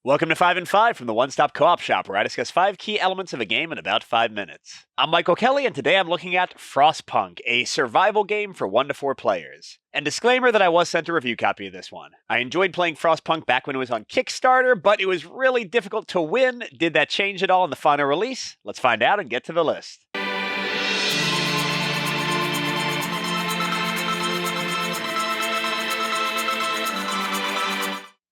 Welcome to 5 and 5 from the One Stop Co-op Shop, where I discuss 5 key elements of a game in about 5 minutes. I'm Michael Kelly, and today I'm looking at Frostpunk, a survival game for 1 to 4 players. And disclaimer that I was sent a review copy of this one. I enjoyed playing Frostpunk back when it was on Kickstarter, but it was really difficult to win. Did that change at all in the final release? Let's find out and get to the list.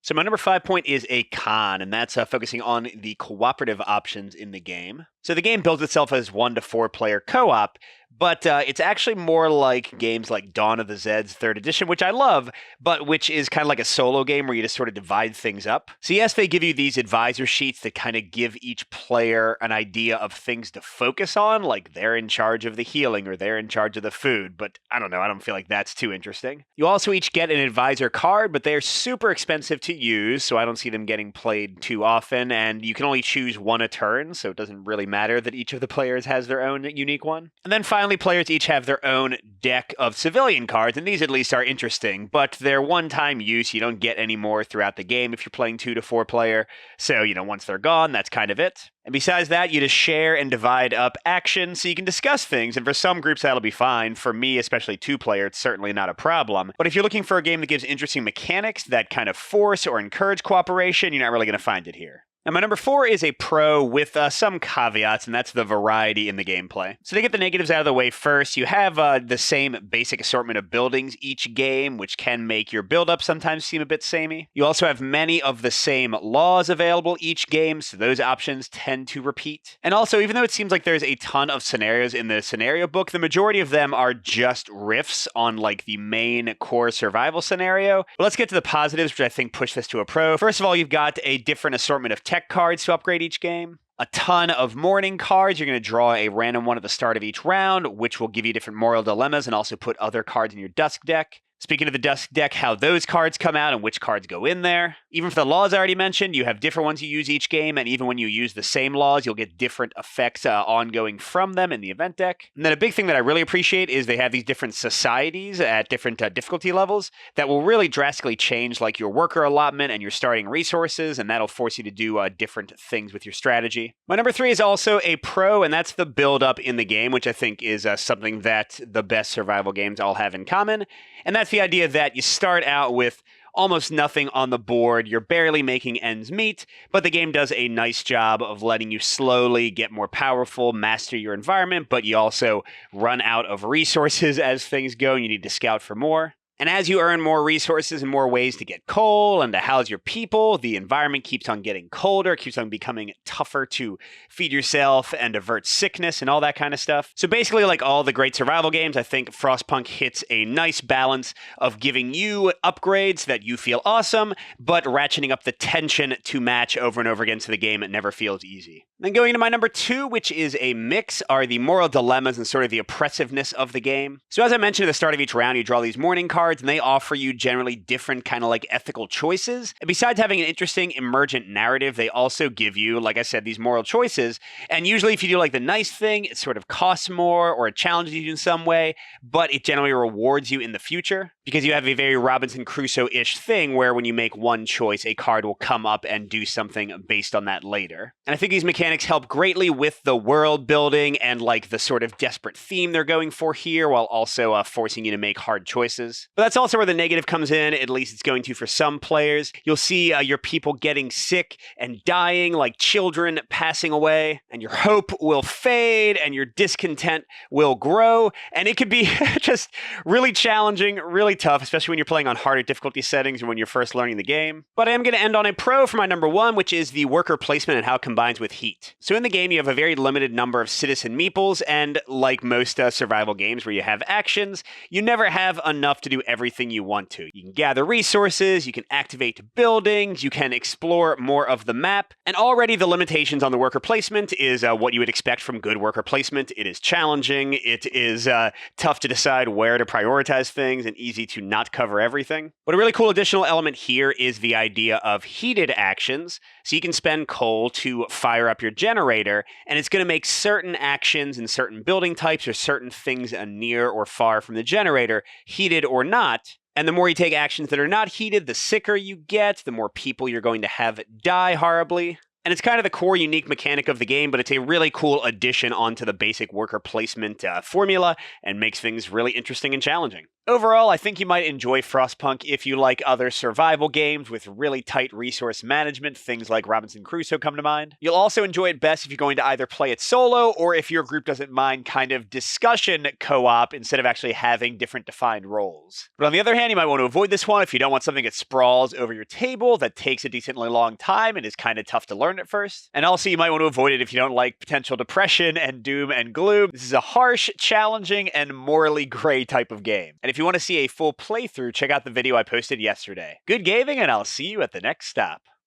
So my number 5 point is a con, and that's focusing on the cooperative options in the game. So the game builds itself as 1 to 4 player co-op, but it's actually more like games like Dawn of the Zeds 3rd edition, which I love, but which is kind of like a solo game where you just sort of divide things up. So yes, they give you these advisor sheets that kind of give each player an idea of things to focus on, like they're in charge of the healing or they're in charge of the food, but I don't know, I don't feel like that's too interesting. You also each get an advisor card, but they're super expensive to use, so I don't see them getting played too often, and you can only choose 1 a turn, so it doesn't really matter that each of the players has their own unique one. And then finally, players each have their own deck of civilian cards, and these at least are interesting, but they're one-time use. You don't get any more throughout the game if you're playing 2 to 4 player, so, once they're gone, that's kind of it. And besides that, you just share and divide up action so you can discuss things, and for some groups that'll be fine. For me, especially 2 player, it's certainly not a problem. But if you're looking for a game that gives interesting mechanics that kind of force or encourage cooperation, you're not really going to find it here. Now, my number 4 is a pro with some caveats, and that's the variety in the gameplay. So to get the negatives out of the way first, you have the same basic assortment of buildings each game, which can make your build-up sometimes seem a bit samey. You also have many of the same laws available each game, so those options tend to repeat. And also, even though it seems like there's a ton of scenarios in the scenario book, the majority of them are just riffs on like the main core survival scenario. But let's get to the positives, which I think push this to a pro. First of all, you've got a different assortment of tech cards to upgrade each game. A ton of morning cards. You're going to draw a random one at the start of each round, which will give you different moral dilemmas and also put other cards in your dusk deck. Speaking of the dusk deck, how those cards come out and which cards go in there. Even for the laws I already mentioned, you have different ones you use each game, and even when you use the same laws, you'll get different effects ongoing from them in the event deck. And then a big thing that I really appreciate is they have these different societies at different difficulty levels that will really drastically change like your worker allotment and your starting resources, and that'll force you to do different things with your strategy. My number 3 is also a pro, and that's the build-up in the game, which I think is something that the best survival games all have in common. And that's the idea that you start out with almost nothing on the board, you're barely making ends meet, but the game does a nice job of letting you slowly get more powerful, master your environment, but you also run out of resources as things go, and you need to scout for more. And as you earn more resources and more ways to get coal and to house your people, the environment keeps on getting colder, keeps on becoming tougher to feed yourself and avert sickness and all that kind of stuff. So basically, like all the great survival games, I think Frostpunk hits a nice balance of giving you upgrades that you feel awesome, but ratcheting up the tension to match over and over again so the game never feels easy. Then going into my number 2, which is a mix, are the moral dilemmas and sort of the oppressiveness of the game. So as I mentioned at the start of each round, you draw these morning cards, and they offer you generally different kind of like ethical choices. And besides having an interesting emergent narrative, they also give you, like I said, these moral choices. And usually if you do like the nice thing, it sort of costs more or it challenges you in some way, but it generally rewards you in the future because you have a very Robinson Crusoe-ish thing where when you make one choice, a card will come up and do something based on that later. And I think these mechanics help greatly with the world building and like the sort of desperate theme they're going for here while also forcing you to make hard choices. But that's also where the negative comes in, at least it's going to for some players. You'll see your people getting sick and dying, like children passing away, and your hope will fade and your discontent will grow. And it could be just really challenging, really tough, especially when you're playing on harder difficulty settings or when you're first learning the game. But I am going to end on a pro for my number 1, which is the worker placement and how it combines with heat. So in the game, you have a very limited number of citizen meeples, and like most survival games where you have actions, you never have enough to do everything you want to. You can gather resources, you can activate buildings, you can explore more of the map, and already the limitations on the worker placement is what you would expect from good worker placement. It is challenging, it is tough to decide where to prioritize things, and easy to not cover everything. But a really cool additional element here is the idea of heated actions. So you can spend coal to fire up your generator, and it's going to make certain actions and certain building types or certain things near or far from the generator, heated or not. And the more you take actions that are not heated, the sicker you get, the more people you're going to have die horribly. And it's kind of the core unique mechanic of the game, but it's a really cool addition onto the basic worker placement formula and makes things really interesting and challenging. Overall, I think you might enjoy Frostpunk if you like other survival games with really tight resource management. Things like Robinson Crusoe come to mind. You'll also enjoy it best if you're going to either play it solo or if your group doesn't mind kind of discussion co-op instead of actually having different defined roles. But on the other hand, you might want to avoid this one if you don't want something that sprawls over your table, that takes a decently long time and is kind of tough to learn at first. And also, you might want to avoid it if you don't like potential depression and doom and gloom. This is a harsh, challenging, and morally gray type of game. And if you want to see a full playthrough, check out the video I posted yesterday. Good gaming, and I'll see you at the next stop.